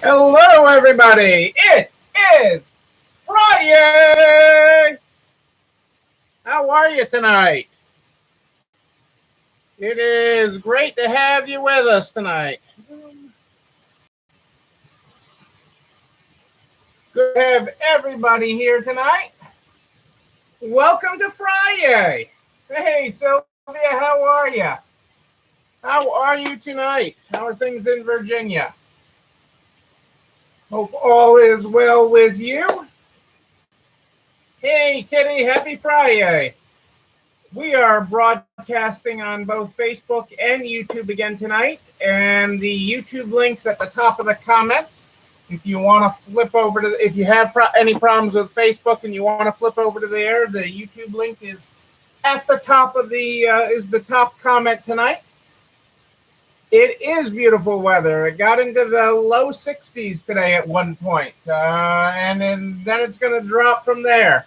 Hello, everybody. It is Friday. How are you tonight? It is great to have you with us tonight. Good to have everybody here tonight. Welcome to Friday. Hey, Sylvia, how are you? How are you tonight? How are things in Virginia? Hope all is well with you. Hey, Kitty, happy Friday. We are broadcasting on both Facebook and YouTube again tonight, and the YouTube link's at the top of the comments. If you want to flip over to, if you have any problems with Facebook and you want to flip over to there, the YouTube link is at the top of the top comment tonight. It is beautiful weather. It got into the low 60s today at one point, and then it's going to drop from there.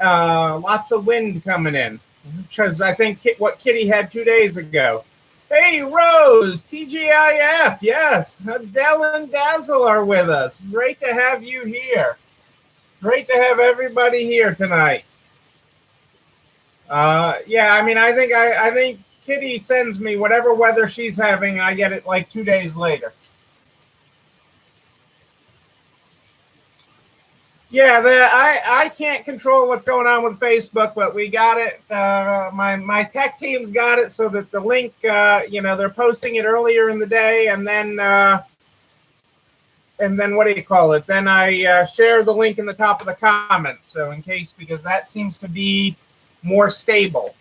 Lots of wind coming in, which is, I think, what Kitty had 2 days ago. Hey, Rose, TGIF, yes. Dell and Dazzle are with us. Great to have you here. Great to have everybody here tonight. Yeah, I mean, I think Kitty sends me whatever weather she's having. I get it like 2 days later. Yeah, I can't control what's going on with Facebook, but we got it. My tech team's got it so that the link, they're posting it earlier in the day, and then what do you call it? Then I share the link in the top of the comments. So in case, because that seems to be more stable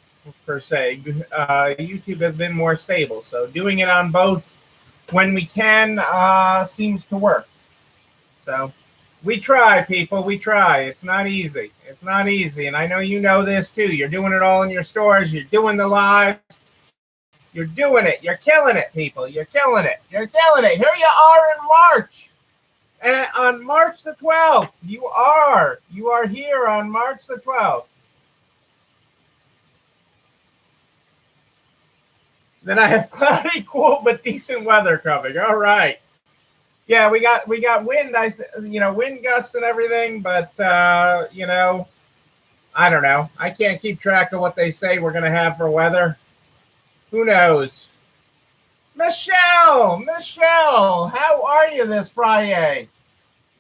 per se. YouTube has been more stable, so doing it on both when we can seems to work. So. We try, people. We try. It's not easy. It's not easy. And I know you know this, too. You're doing it all in your stores. You're doing the lives. You're doing it. You're killing it, people. You're killing it. You're killing it. Here you are in March. On March the 12th. You are here on March the 12th. Then I have cloudy, cool, but decent weather coming. All right. Yeah, we got wind, wind gusts and everything, but I don't know. I can't keep track of what they say we're going to have for weather. Who knows? Michelle, how are you this Friday?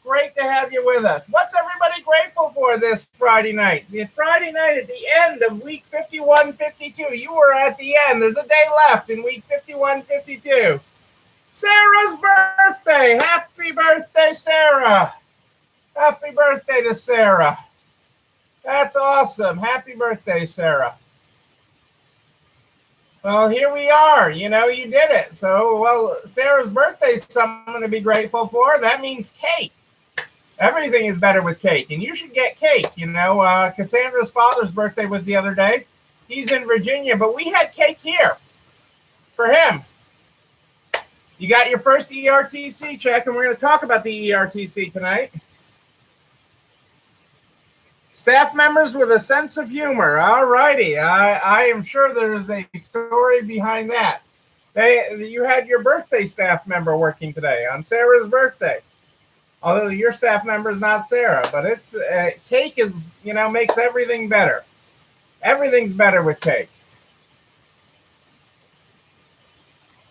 Great to have you with us. What's everybody grateful for this Friday night? The Friday night at the end of week 51, 52. You were at the end. There's a day left in week 51, 52. Sarah's birthday. Happy birthday, Sarah. Happy birthday to Sarah. That's awesome. Happy birthday, Sarah. Well, here we are. You did it. So, Sarah's birthday is something to be grateful for. That means cake. Everything is better with cake, and you should get cake. Cassandra's father's birthday was the other day. He's in Virginia, but we had cake here for him. You got your first ERTC check, and we're going to talk about the ERTC tonight. Staff members with a sense of humor. All righty. I am sure there's a story behind that. You had your birthday staff member working today on Sarah's birthday. Although your staff member is not Sarah, but it's cake is, makes everything better. Everything's better with cake.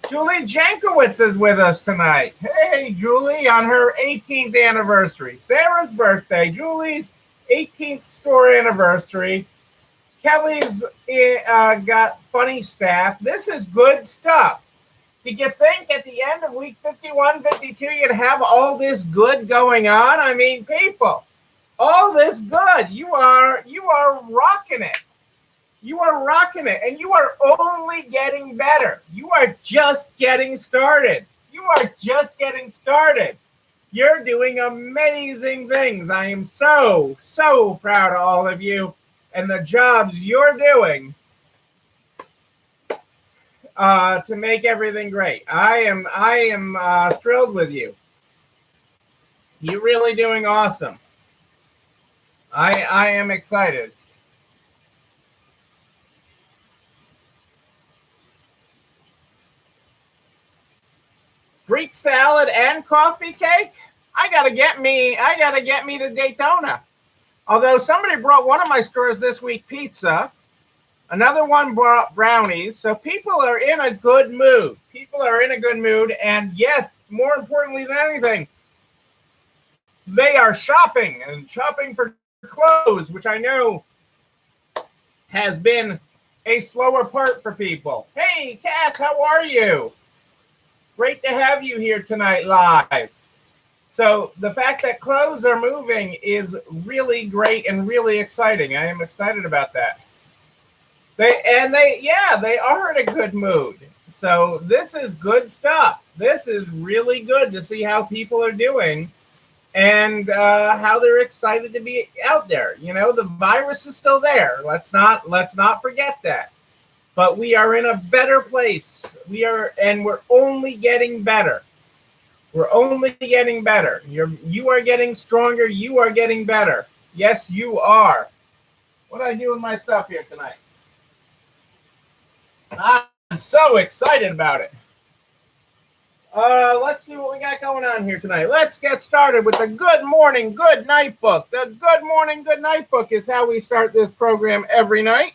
Julie Jankowitz is with us tonight. Hey, Julie, on her 18th anniversary. Sarah's birthday, Julie's 18th store anniversary. Kelly's got funny staff. This is good stuff. Did you think at the end of week 51, 52, you'd have all this good going on? I mean, people, all this good. You are rocking it. You are rocking it, and you are only getting better. You are just getting started. You are just getting started. You're doing amazing things. I am so, so proud of all of you and the jobs you're doing to make everything great. I am thrilled with you. You're really doing awesome. I am excited. Greek salad and coffee cake. I gotta get me to Daytona. Although somebody brought one of my stores this week pizza, another one brought brownies. So people are in a good mood. And yes, more importantly than anything, they are shopping for clothes, which I know has been a slower part for people. Hey, Cass, how are you? Great to have you here tonight live. So the fact that clothes are moving is really great and really exciting. I am excited about that. They are in a good mood. So this is good stuff. This is really good to see how people are doing and how they're excited to be out there. You know, the virus is still there. Let's not forget that. But we are in a better place. We're only getting better. We're only getting better. You are getting stronger. You are getting better. Yes, you are. What do I do with my stuff here tonight? I'm so excited about it. Let's see what we got going on here tonight. Let's get started with the Good Morning, Good Night book. The Good Morning, Good Night book is how we start this program every night.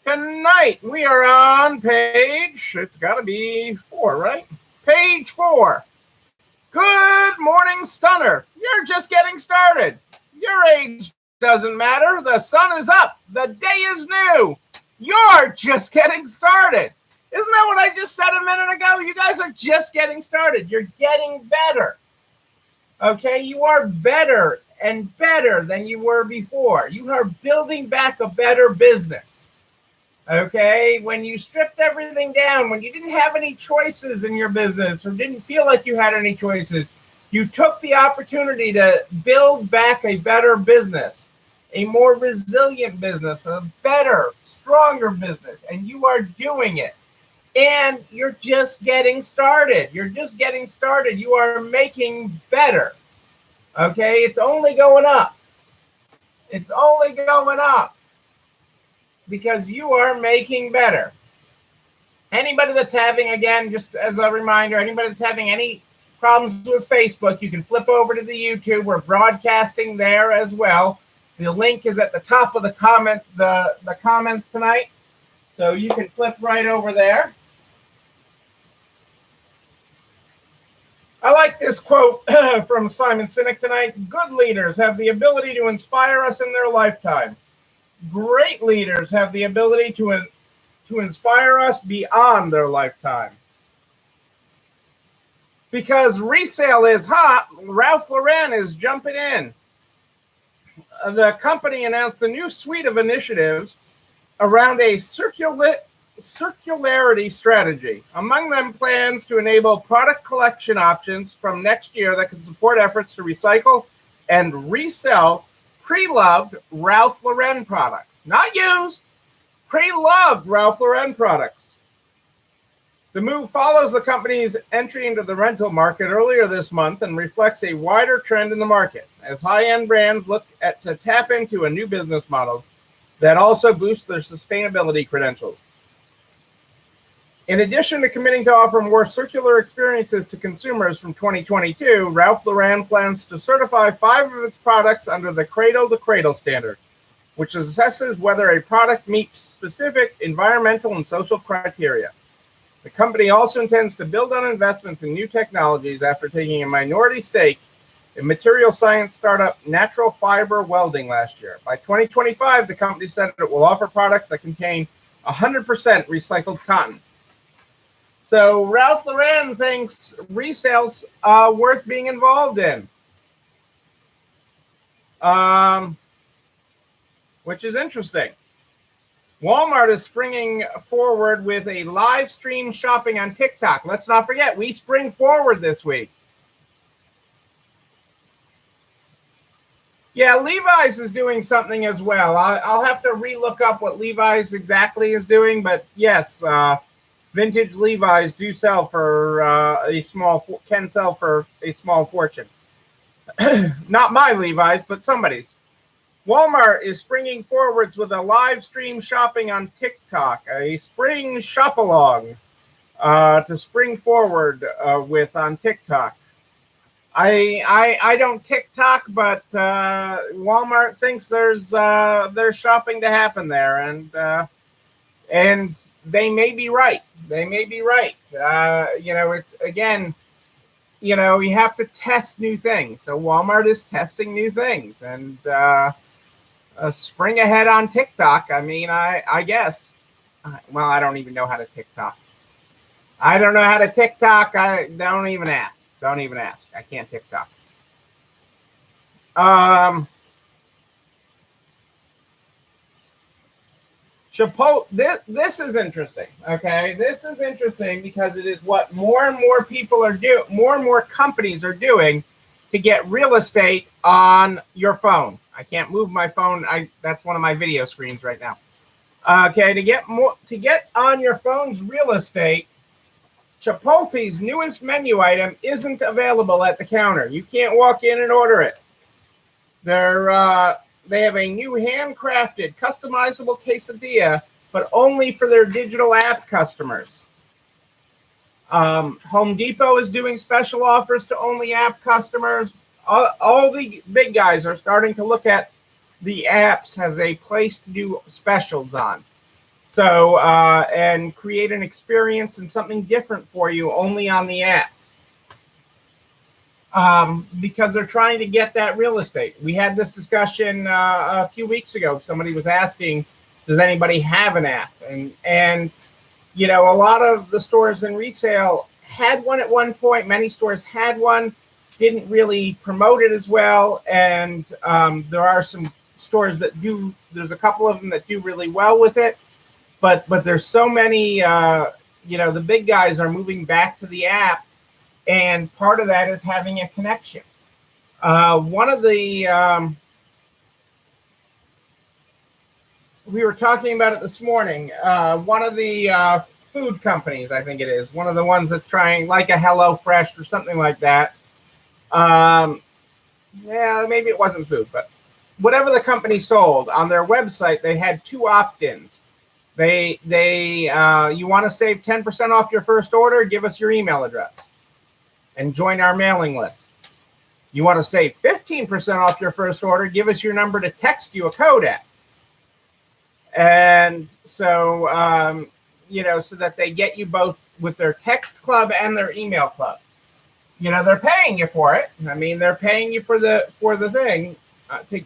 Tonight, we are on page, it's got to be 4, right? Page 4. Good morning, stunner. You're just getting started. Your age doesn't matter. The sun is up. The day is new. You're just getting started. Isn't that what I just said a minute ago? You guys are just getting started. You're getting better. Okay, you are better and better than you were before. You are building back a better business. Okay, when you stripped everything down, when you didn't have any choices in your business or didn't feel like you had any choices, you took the opportunity to build back a better business, a more resilient business, a better, stronger business, and you are doing it. And you're just getting started. You're just getting started. You are making better. Okay, it's only going up. It's only going up. Because you are making better. Anybody that's having, again, just as a reminder, anybody that's having any problems with Facebook, you can flip over to the YouTube. We're broadcasting there as well. The link is at the top of the comments tonight. So you can flip right over there. I like this quote from Simon Sinek tonight. Good leaders have the ability to inspire us in their lifetime. Great leaders have the ability to inspire us beyond their lifetime. Because resale is hot, Ralph Lauren is jumping in. The company announced a new suite of initiatives around a circularity strategy. Among them, plans to enable product collection options from next year that can support efforts to recycle and resell pre-loved Ralph Lauren products. Not used, pre-loved Ralph Lauren products. The move follows the company's entry into the rental market earlier this month and reflects a wider trend in the market as high-end brands look to tap into new business models that also boost their sustainability credentials. In addition to committing to offer more circular experiences to consumers from 2022, Ralph Lauren plans to certify 5 of its products under the Cradle to Cradle standard, which assesses whether a product meets specific environmental and social criteria. The company also intends to build on investments in new technologies after taking a minority stake in material science startup Natural Fiber Welding last year. By 2025, the company said it will offer products that contain 100% recycled cotton. So Ralph Lauren thinks resale's worth being involved in, which is interesting. Walmart is springing forward with a live stream shopping on TikTok. Let's not forget, we spring forward this week. Yeah, Levi's is doing something as well. I'll have to relook up what Levi's exactly is doing, but yes, vintage Levi's do sell for can sell for a small fortune. Not my Levi's, but somebody's. Walmart is springing forwards with a live stream shopping on TikTok, a spring shop-along. to spring forward with on TikTok. I don't TikTok, but Walmart thinks there's shopping to happen there, and they may be right. They may be right. It's again, you have to test new things. So Walmart is testing new things, and spring ahead on TikTok. I mean, I guess. Well, I don't even know how to TikTok. I don't know how to TikTok. I don't even ask. Don't even ask. I can't TikTok. Chipotle. This is interesting. Okay, this is interesting because it is what more and more people are doing. More and more companies are doing to get real estate on your phone. I can't move my phone. That's one of my video screens right now. Okay, to get on your phone's real estate, Chipotle's newest menu item isn't available at the counter. You can't walk in and order it. They have a new handcrafted, customizable quesadilla, but only for their digital app customers. Home Depot is doing special offers to only app customers. All the big guys are starting to look at the apps as a place to do specials on. So, and create an experience and something different for you only on the app. Because they're trying to get that real estate. We had this discussion a few weeks ago. Somebody was asking, does anybody have an app? And a lot of the stores in resale had one at one point. Many stores had one, didn't really promote it as well. And there are some stores that do. There's a couple of them that do really well with it. But there's so many, the big guys are moving back to the app, and part of that is having a connection. One of the, we were talking about it this morning, one of the food companies, I think it is, one of the ones that's trying, like a HelloFresh or something like that. Yeah, maybe it wasn't food, but whatever the company sold, on their website, they had 2 opt-ins. You want to save 10% off your first order? Give us your email address and join our mailing list. You want to save 15% off your first order? Give us your number to text you a code at. And so, so that they get you both with their text club and their email club. They're paying you for it. I mean, they're paying you for the thing to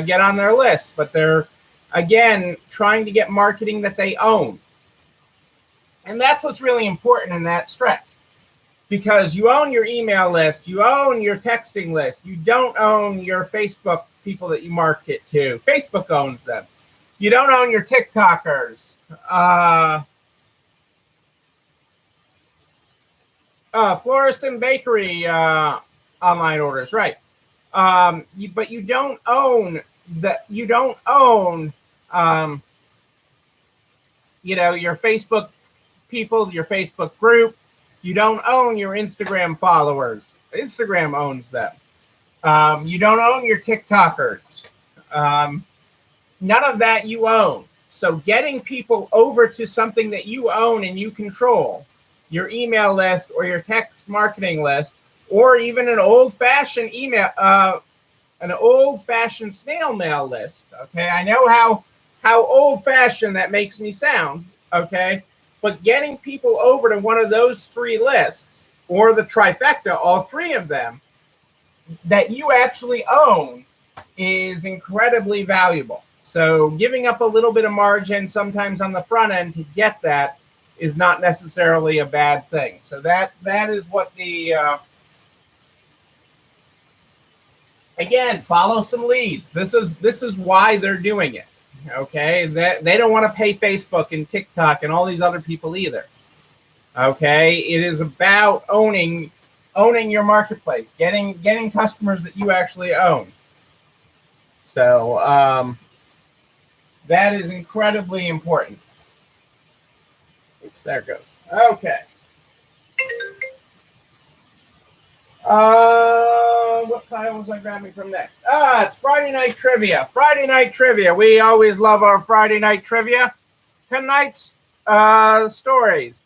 get on their list, but they're, again, trying to get marketing that they own. And that's what's really important in that stretch. Because you own your email list, you own your texting list, you don't own your Facebook people that you market to. Facebook owns them. You don't own your TikTokers. Florist and bakery online orders, right? But you don't own that. You don't own, your Facebook people, your Facebook group. You don't own your Instagram followers. Instagram owns them. You don't own your TikTokers. None of that you own. So getting people over to something that you own and you control, your email list or your text marketing list, or even an old-fashioned email, an old-fashioned snail mail list. Okay, I know how old-fashioned that makes me sound. Okay. But getting people over to one of those 3 lists, or the trifecta, all 3 of them, that you actually own, is incredibly valuable. So giving up a little bit of margin sometimes on the front end to get that is not necessarily a bad thing. So that is what the, again, follow some leads. This is why they're doing it. Okay, that they don't want to pay Facebook and TikTok and all these other people either. Okay, it is about owning your marketplace, getting customers that you actually own. So that is incredibly important. Oops, there it goes. Okay. What title was I grabbing from next? It's Friday Night Trivia. Friday Night Trivia. We always love our Friday Night Trivia. Tonight's stories.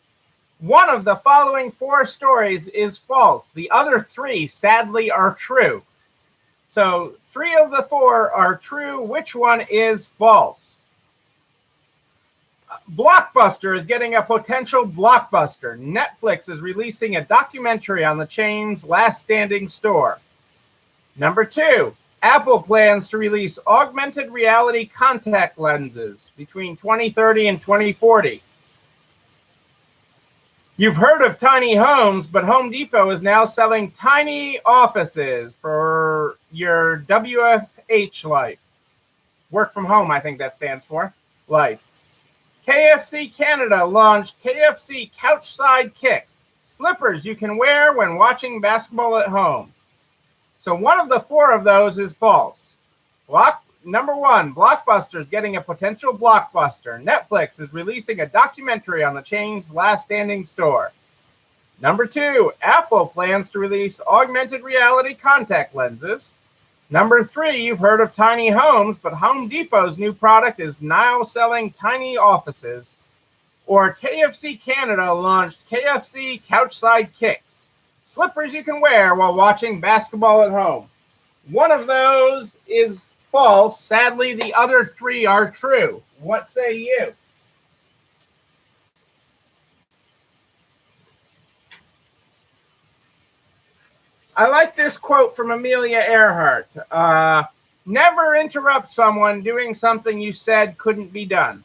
One of the following 4 stories is false. The other 3, sadly, are true. So 3 of the 4 are true. Which one is false? Blockbuster is getting a potential blockbuster. Netflix is releasing a documentary on the chain's last standing store. Number 2, Apple plans to release augmented reality contact lenses between 2030 and 2040. You've heard of tiny homes, but Home Depot is now selling tiny offices for your WFH life. Work from home, I think that stands for. Life. KFC Canada launched KFC Couchside Kicks, slippers you can wear when watching basketball at home. So one of the 4 of those is false. Number 1, Blockbuster is getting a potential blockbuster. Netflix is releasing a documentary on the chain's last standing store. Number 2, Apple plans to release augmented reality contact lenses. Number 3, you've heard of tiny homes, but Home Depot's new product is now selling tiny offices. Or KFC Canada launched KFC Couchside Kicks, slippers you can wear while watching basketball at home. One of those is false. Sadly, the other 3 are true. What say you? I like this quote from Amelia Earhart. Never interrupt someone doing something you said couldn't be done.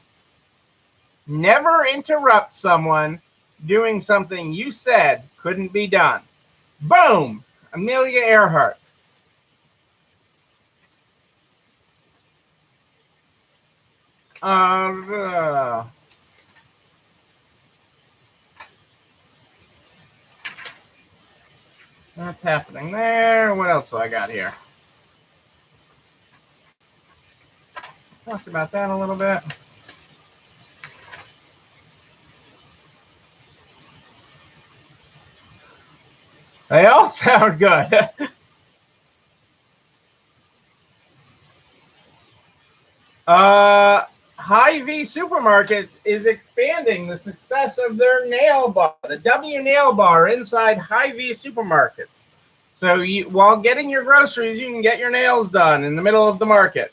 Never interrupt someone doing something you said couldn't be done. Boom! Amelia Earhart. That's happening there. What else do I got here? Talked about that a little bit. They all sound good. Hy-Vee Supermarkets is expanding the success of their nail bar, the W nail bar inside Hy-Vee Supermarkets. So while getting your groceries, you can get your nails done in the middle of the market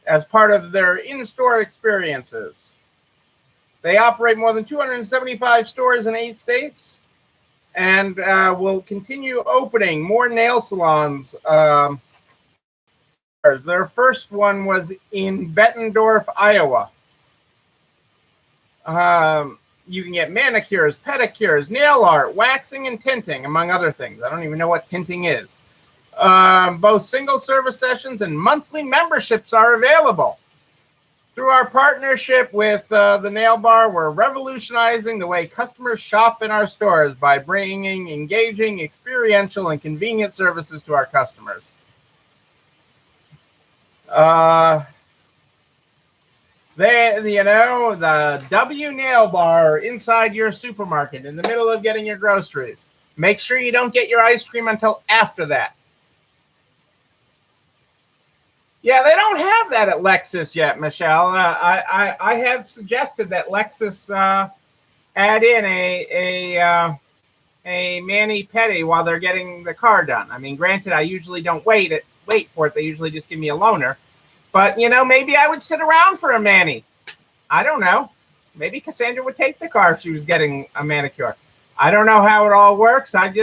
as part of their in-store experiences. They operate more than 275 stores in 8 states and will continue opening more nail salons. Their first one was in Bettendorf, Iowa. You can get manicures, pedicures, nail art, waxing, and tinting, among other things. I don't even know what tinting is. Both single service sessions and monthly memberships are available. Through our partnership with the Nail Bar, we're revolutionizing the way customers shop in our stores by bringing engaging, experiential, and convenient services to our customers. The W Nail Bar inside your supermarket in the middle of getting your groceries. Make sure you don't get your ice cream until after that. Yeah, they don't have that at Lexus yet, Michelle. I have suggested that Lexus add in a mani-pedi while they're getting the car done. I mean, granted, I usually don't wait for it. They usually just give me a loaner. But, maybe I would sit around for a mani. I don't know. Maybe Cassandra would take the car if she was getting a manicure. I don't know how it all works. That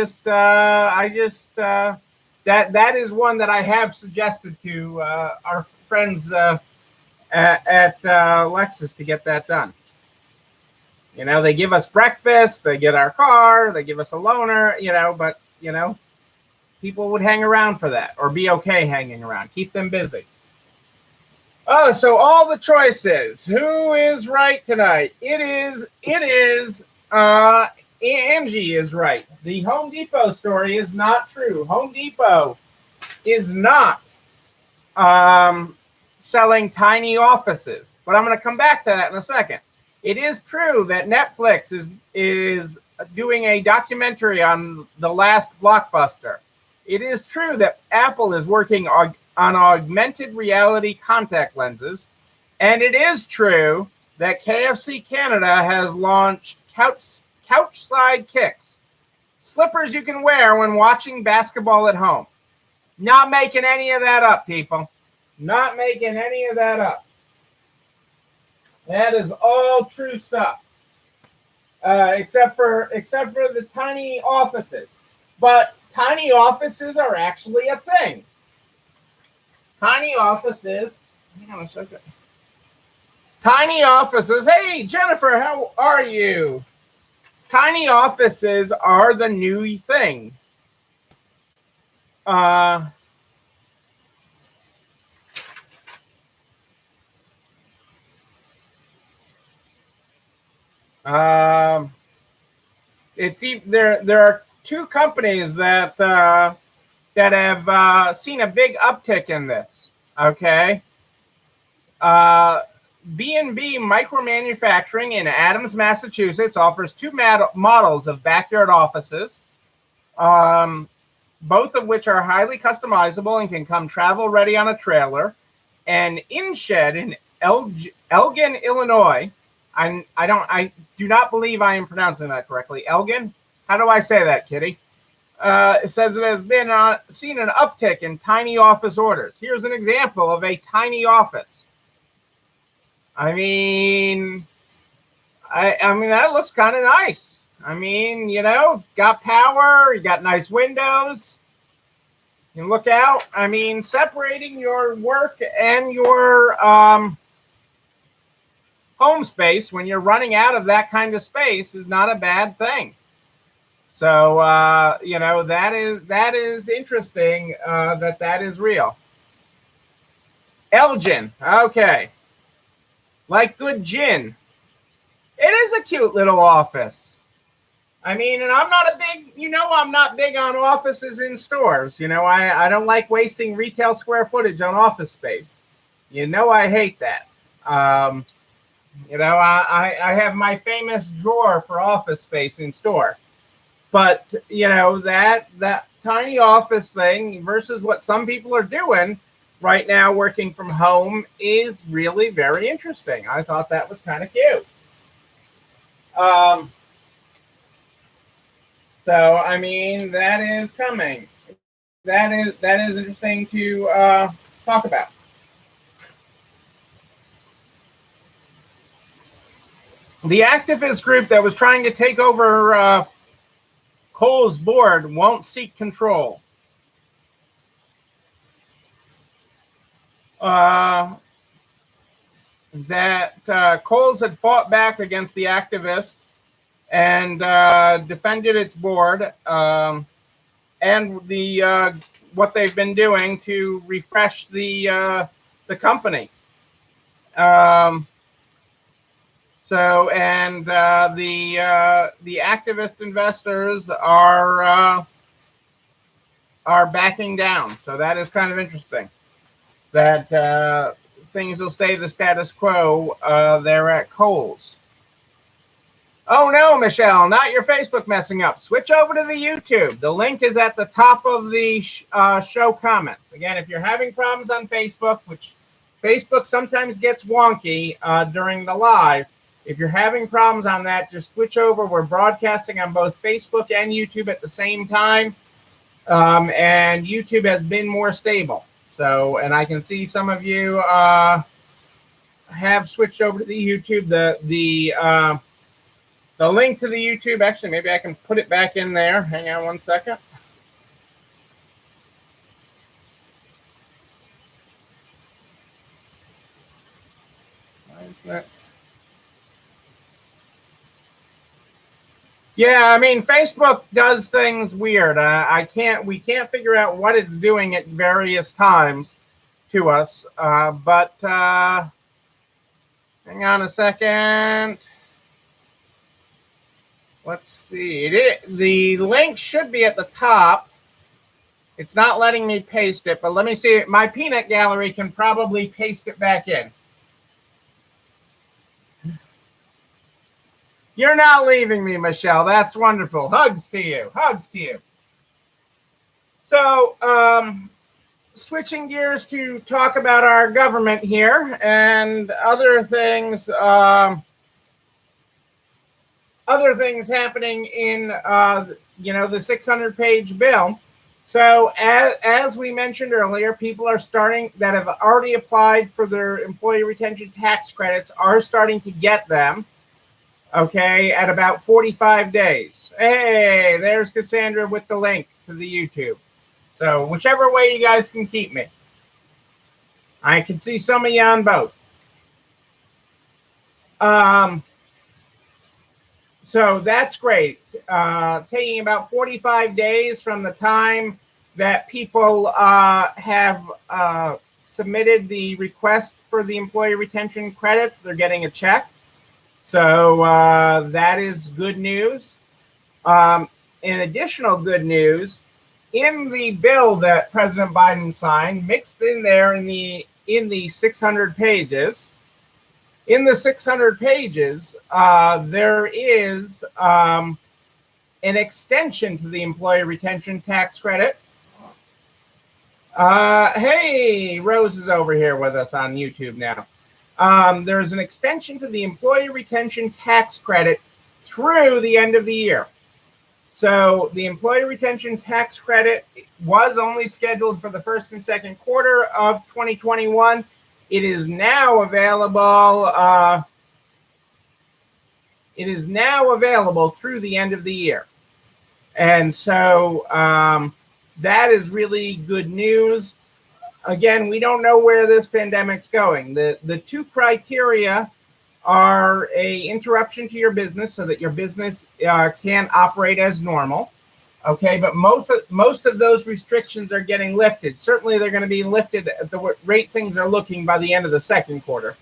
is one that I have suggested to our friends at Lexus to get that done. They give us breakfast, they get our car, they give us a loaner, but people would hang around for that or be okay hanging around. Keep them busy. Oh, so all the choices. Who is right tonight? It is Angie is right. The Home Depot story is not true. Home Depot is not selling tiny offices. But I'm going to come back to that in a second. It is true that Netflix is doing a documentary on the last blockbuster. It is true that Apple is working on augmented reality contact lenses. And it is true that KFC Canada has launched couch slide kicks. Slippers you can wear when watching basketball at home. Not making any of that up, people. Not making any of that up. That is all true stuff. Except for the tiny offices. But tiny offices are actually a thing. Tiny offices. Hang on a second. Tiny offices. Hey, Jennifer, how are you? Tiny offices are the new thing. There are two companies that have seen a big uptick in this. Okay. B&B Micromanufacturing in Adams, Massachusetts offers two models of backyard offices, both of which are highly customizable and can come travel ready on a trailer. And InShed in Elgin, Illinois. I do not believe I am pronouncing that correctly. Elgin? How do I say that, Kitty? It says it has been seen an uptick in tiny office orders. Here's an example of a tiny office. I mean, that looks kind of nice. I mean, you know, got power, you got nice windows. You can look out. I mean, separating your work and your home space when you're running out of that kind of space is not a bad thing. So, you know, that is interesting that is real. Elgin, okay. Like good gin. It is a cute little office. I mean, and I'm not big on offices in stores. You know, I don't like wasting retail square footage on office space. You know, I hate that. You know, I have my famous drawer for office space in store. But, you know, that tiny office thing versus what some people are doing right now working from home is really very interesting. I thought that was kind of cute. So, I mean, that is coming. That is interesting to talk about. The activist group that was trying to take over Kohls' board won't seek control. That Kohls had fought back against the activist and defended its board and the what they've been doing to refresh the company. So, and the activist investors are backing down. So that is kind of interesting. That things will stay the status quo there at Kohls. Oh no, Michelle, not your Facebook messing up. Switch over to the YouTube. The link is at the top of the show comments. Again, if you're having problems on Facebook, which Facebook sometimes gets wonky during the live, if you're having problems on that, just switch over. We're broadcasting on both Facebook and YouTube at the same time. And YouTube has been more stable. So, and I can see some of you have switched over to the YouTube. The link to the YouTube, actually, maybe I can put it back in there. Hang on one second. Why is that? Yeah, I mean, Facebook does things weird. We can't figure out what it's doing at various times to us. But hang on a second. Let's see. The link should be at the top. It's not letting me paste it, but let me see. My peanut gallery can probably paste it back in. You're not leaving me, Michelle. That's wonderful. Hugs to you. Hugs to you. So, switching gears to talk about our government here and other things. other things happening in the 600-page bill. So as we mentioned earlier, people are starting that have already applied for their employee retention tax credits are starting to get them. Okay, at about 45 days. Hey, there's Cassandra with the link to the YouTube. So whichever way you guys can keep me. I can see some of you on both. So that's great. Taking about 45 days from the time that people have submitted the request for the employee retention credits, they're getting a check. So that is good news. In additional good news, in the bill that President Biden signed, mixed in there in the 600 pages, there is an extension to the employee retention tax credit. Hey, Rose is over here with us on YouTube now. There's an extension to the employee retention tax credit through the end of the year. So the employee retention tax credit was only scheduled for the first and second quarter of 2021. It is now available. Through the end of the year, and so that is really good news. Again, we don't know where this pandemic's going. The two criteria are a interruption to your business so that your business can operate as normal. Okay, but most of those restrictions are getting lifted. Certainly, they're going to be lifted at the rate things are looking by the end of the second quarter.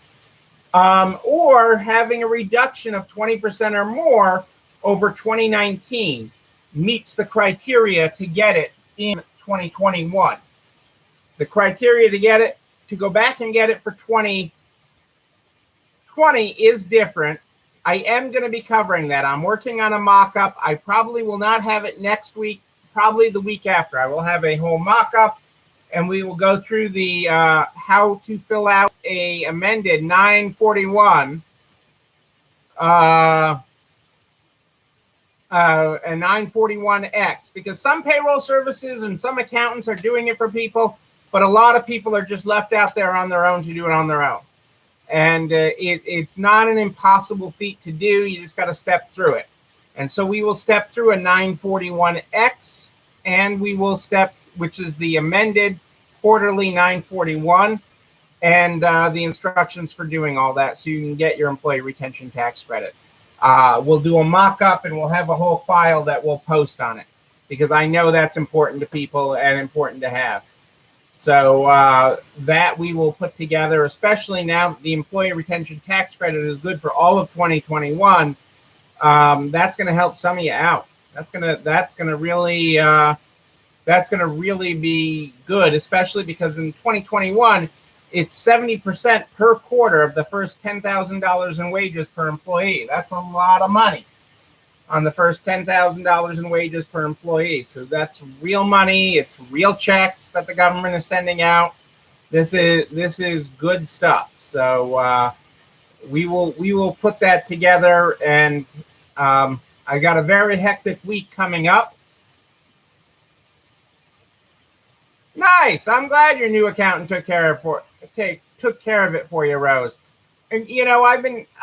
Or having a reduction of 20% or more over 2019 meets the criteria to get it in 2021. The criteria to get it, to go back and get it for 2020 is different. I am going to be covering that. I'm working on a mock-up. I probably will not have it next week, probably the week after. I will have a whole mock-up, and we will go through the how to fill out a amended 941, a 941X, because some payroll services and some accountants are doing it for people, but a lot of people are just left out there on their own to do it on their own. And it's not an impossible feat to do. You just got to step through it. And so we will step through a 941X, and we will step, which is the amended quarterly 941, and the instructions for doing all that so you can get your employee retention tax credit. We'll do a mock-up, and we'll have a whole file that we'll post on it, because I know that's important to people and important to have. So that we will put together, especially now that the employee retention tax credit is good for all of 2021. That's going to help some of you out. That's going to really be good, especially because in 2021, it's 70% per quarter of the first $10,000 in wages per employee. That's a lot of money on the first $10,000 in wages per employee. So that's real money. It's real checks that the government is sending out. This is good stuff. So we will put that together. And I got a very hectic week coming up. Nice. I'm glad your new accountant took care of it for you, Rose. And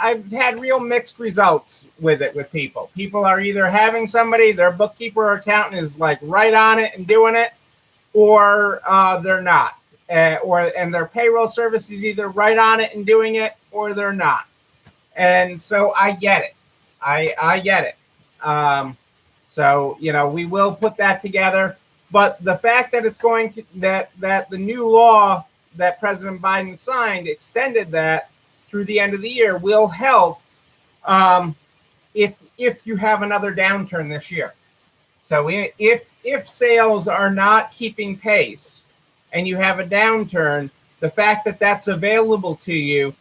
I've had real mixed results with it with people. People are either having somebody, their bookkeeper or accountant is like right on it and doing it, or they're not. And their payroll service is either right on it and doing it, or they're not. And so I get it. I get it. So we will put that together. But the fact that it's going to that the new law that President Biden signed extended that through the end of the year will help if you have another downturn this year. So if sales are not keeping pace and you have a downturn, the fact that that's available to you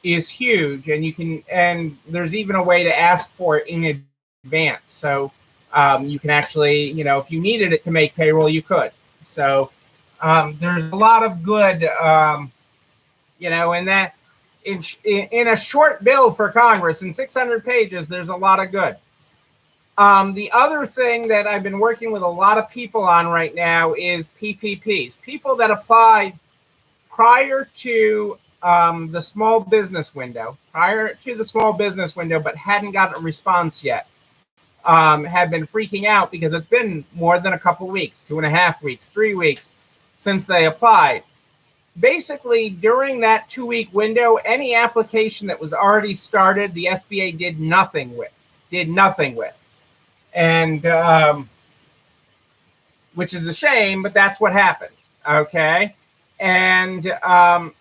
is huge, and there's even a way to ask for it in advance. So you can actually, if you needed it to make payroll, you could. So there's a lot of good, and that in a short bill for Congress, in 600 pages, there's a lot of good. The other thing that I've been working with a lot of people on right now is PPPs. People that applied prior to the small business window, but hadn't gotten a response yet, have been freaking out because it's been more than a couple weeks, 2.5 weeks, 3 weeks since they applied. Basically, during that 2-week window, any application that was already started, the SBA did nothing with. And which is a shame, but that's what happened. Okay. And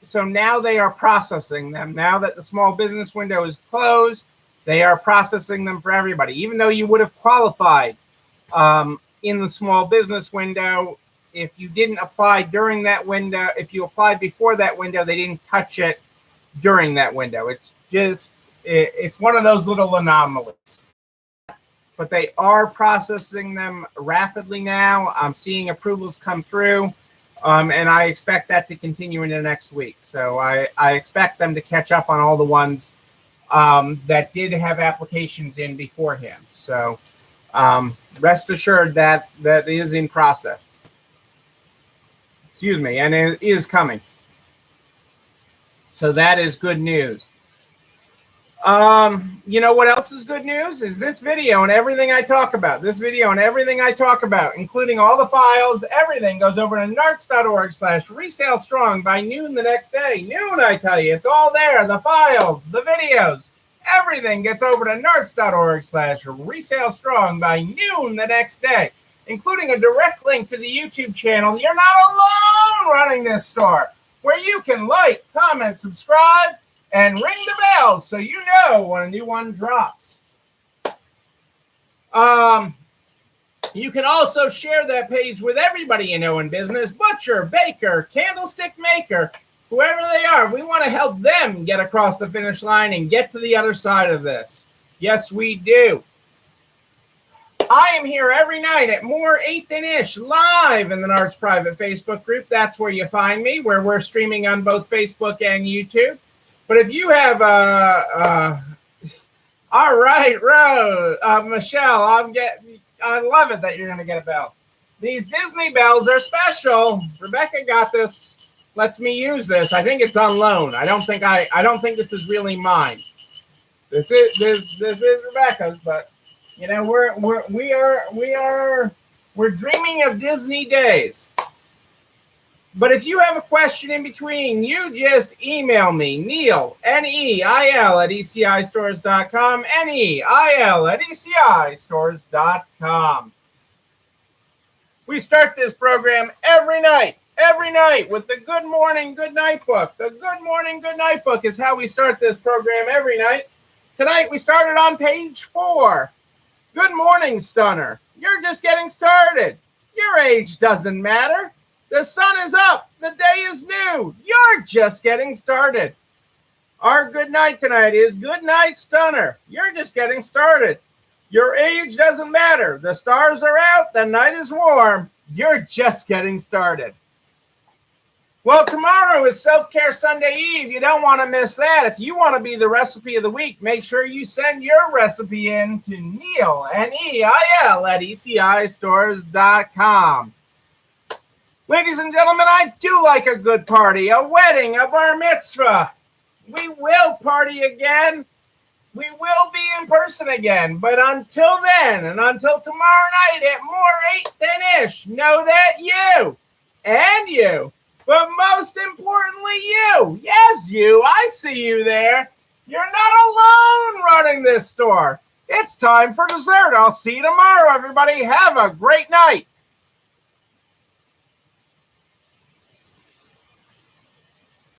so now they are processing them. Now that the small business window is closed, they are processing them for everybody. Even though you would have qualified in the small business window, if you didn't apply during that window, if you applied before that window, they didn't touch it during that window. It's just, it's one of those little anomalies. But they are processing them rapidly now. I'm seeing approvals come through, and I expect that to continue into next week. So I expect them to catch up on all the ones that did have applications in beforehand. So rest assured that that is in process. Excuse me, and it is coming. So that is good news. You know what else is good news? Is this video and everything I talk about. This video and everything I talk about, including all the files, everything goes over to narts.org/resale strong by noon the next day. Noon, I tell you, it's all there. The files, the videos, everything gets over to narts.org/resale strong by noon the next day, including a direct link to the YouTube channel. You're not alone running this store, where you can like, comment, subscribe, and ring the bell so you know when a new one drops. You can also share that page with everybody you know in business, butcher, baker, candlestick maker, whoever they are. We want to help them get across the finish line and get to the other side of this. Yes, we do. I am here every night at more 8th and Ish live in the Narts private Facebook group. That's where you find me, where we're streaming on both Facebook and YouTube. But if you have all right, Rose, Michelle, I love it that you're going to get a bell. These Disney bells are special. Rebecca got this, lets me use this. I think it's on loan. I don't think this is really mine. This is Rebecca's, but you know, we're dreaming of Disney days. But if you have a question in between, you just email me, Neil, Neil at ECIstores.com, Neil at ECIstores.com. We start this program every night with the Good Morning, Good Night book. The Good Morning, Good Night book is how we start this program every night. Tonight we started on page 4. Good morning, Stunner. You're just getting started. Your age doesn't matter. The sun is up. The day is new. You're just getting started. Our good night tonight is Good Night, Stunner. You're just getting started. Your age doesn't matter. The stars are out. The night is warm. You're just getting started. Well, tomorrow is Self-Care Sunday Eve. You don't want to miss that. If you want to be the recipe of the week, make sure you send your recipe in to Neil, Neil, at ECIstores.com. Ladies and gentlemen, I do like a good party, a wedding, a bar mitzvah. We will party again. We will be in person again. But until then, and until tomorrow night at more 8th and Ish, know that you and you, but most importantly you, yes you, I see you there. You're not alone running this store. It's time for dessert. I'll see you tomorrow, everybody. Have a great night.